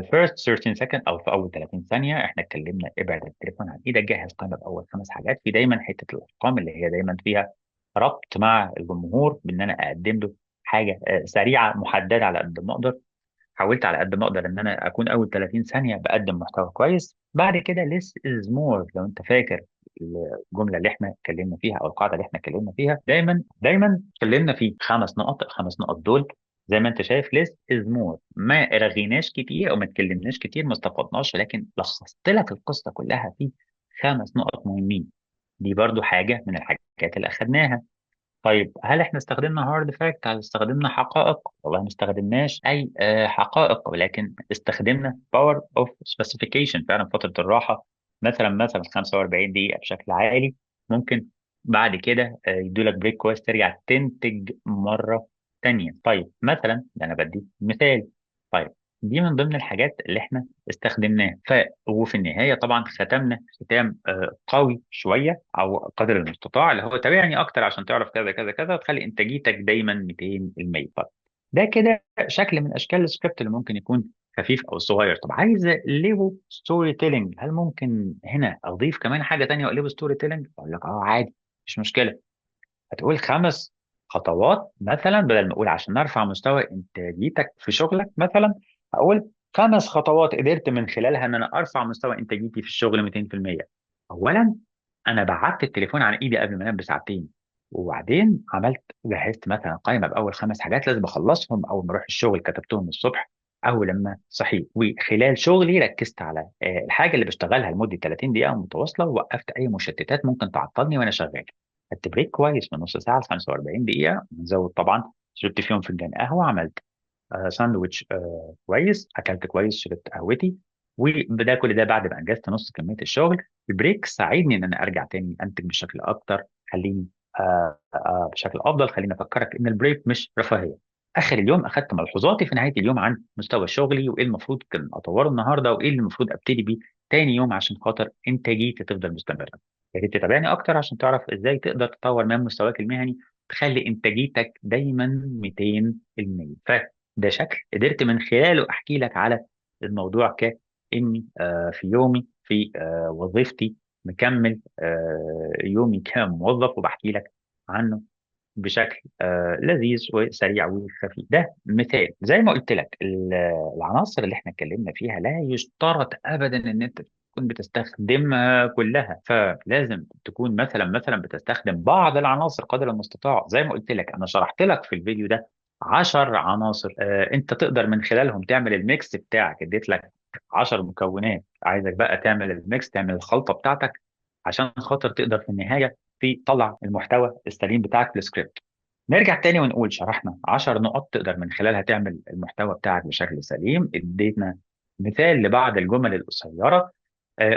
Speaker 1: first 30 second او في اول 30 ثانيه احنا اتكلمنا ابعد التليفون عن ايدك، جهز قائمه باول 5 حاجات. في دايما حته الارقام اللي هي دايما فيها ربط مع الجمهور بان انا اقدم له حاجه سريعه محدده على قد ما اقدر. حاولت على قد ما اقدر ان انا اكون اول 30 ثانيه بقدم محتوى كويس. بعد كده less is more. لو انت فاكر الجمله اللي احنا اتكلمنا فيها او القاعده اللي احنا اتكلمنا فيها، دايما دايما اتكلمنا في 5 نقط. ال5 نقط دول زي ما انت شايف less is more، ما رغيناش كتير او ما اتكلمناش كتير، ما استفدناش، لكن لخصت لك القصه كلها في 5 نقط مهمين. دي برضو حاجه من الحاجات اللي اخدناها. طيب هل احنا استخدمنا هارد فاكت؟ هل استخدمنا حقائق؟ والله ما استخدمناش اي حقائق، ولكن استخدمنا باور اوف سبيسيفيكيشن. فعلا فتره الراحه مثلا 45 دقيقه بشكل عالي، ممكن بعد كده يدوا لك بريك كويس ترجع تنتج مره تانية. طيب مثلا ده انا بدي مثال. طيب دي من ضمن الحاجات اللي احنا استخدمناها. وفي النهايه طبعا ختمنا ختام قوي شويه او قدر المستطاع، اللي هو تابعني اكتر عشان تعرف كذا كذا كذا وتخلي انتاجيتك دايما 200%. طب ده كده شكل من اشكال السكريبت اللي ممكن يكون خفيف او صغير. طب عايز اقلبه ستوري تيلينج، هل ممكن هنا اضيف كمان حاجه تانية واقلبه ستوري تيلينج؟ اقول لك اه عادي، مش مشكله. هتقول 5 خطوات مثلا، بدل ما اقول عشان نرفع مستوى انتاجيتك في شغلك مثلا، اقول 5 خطوات قدرت من خلالها ان انا ارفع مستوى انتاجيتي في الشغل 200%. اولا انا بعدت التليفون عن ايدي قبل ما انام بساعتين، وبعدين جهزت مثلا قائمه باول 5 حاجات لازم اخلصهم اول ما اروح الشغل، كتبتهم الصبح اول لما صحيت، وخلال شغلي ركزت على الحاجه اللي بشتغلها لمده 30 دقيقه متواصله، ووقفت اي مشتتات ممكن تعطلني وانا شغال. خدت بريك كويس من نص ساعه ل 45 دقيقه، نزود طبعا، شربت فيهم فنجان قهوه، عملت ساندوتش كويس، اكلت كويس، شربت قهوتي، وبدا كل ده بعد ما انجزت نص كميه الشغل. البريك ساعدني ان انا ارجع تاني انتج بشكل اكتر، خليني بشكل افضل. خليني افكرك ان البريك مش رفاهيه. اخر اليوم اخذت ملحوظاتي في نهايه اليوم عن مستوى شغلي، وايه المفروض كان اطوره النهارده، وايه اللي المفروض ابتدي بيه تاني يوم عشان خاطر انتاجيتي تفضل مستمره. يا ريت تتابعني اكتر عشان تعرف ازاي تقدر تطور من مستواك المهني، تخلي انتاجيتك دايما 200%. ده شكل قدرت من خلاله احكي لك على الموضوع كاني في يومي في وظيفتي مكمل يومي كموظف، وبحكي لك عنه بشكل لذيذ وسريع وخفيف. ده مثال. زي ما قلت لك العناصر اللي احنا اتكلمنا فيها لا يشترط ابدا ان انت تكون بتستخدمها كلها، فلازم تكون مثلا بتستخدم بعض العناصر قدر المستطاع. زي ما قلت لك انا شرحت لك في الفيديو ده 10 عناصر انت تقدر من خلالهم تعمل الميكس بتاعك. اديت لك 10 مكونات، عايزك بقى تعمل الميكس، تعمل الخلطة بتاعتك عشان خاطر تقدر في النهاية تطلع المحتوى السليم بتاعك في السكريبت. نرجع تاني ونقول شرحنا 10 نقط تقدر من خلالها تعمل المحتوى بتاعك بشكل سليم، اديتنا مثال لبعض الجمل القصيرة،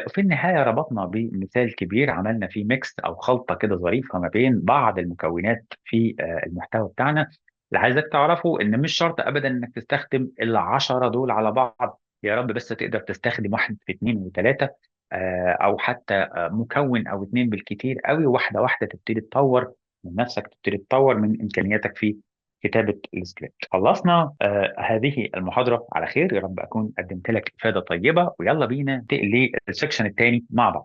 Speaker 1: وفي النهاية ربطنا بمثال كبير عملنا فيه ميكس أو خلطة كده ظريفة ما بين بعض المكونات في المحتوى بتاعنا. اللي عايزك تعرفه إن مش شرط أبدا إنك تستخدم ال10 دول على بعض، يا رب بس تقدر تستخدم واحد في اتنين وتلاتة، أو حتى مكون أو اتنين بالكتير قوي، واحدة واحدة تبتدي تطور من نفسك، تبتدي تطور من إمكانياتك في كتابة السكريبت. خلصنا هذه المحاضرة على خير، يا رب أكون قدمت لك إفادة طيبة، ويلا بينا ننتقل للسكشن الثاني مع بعض.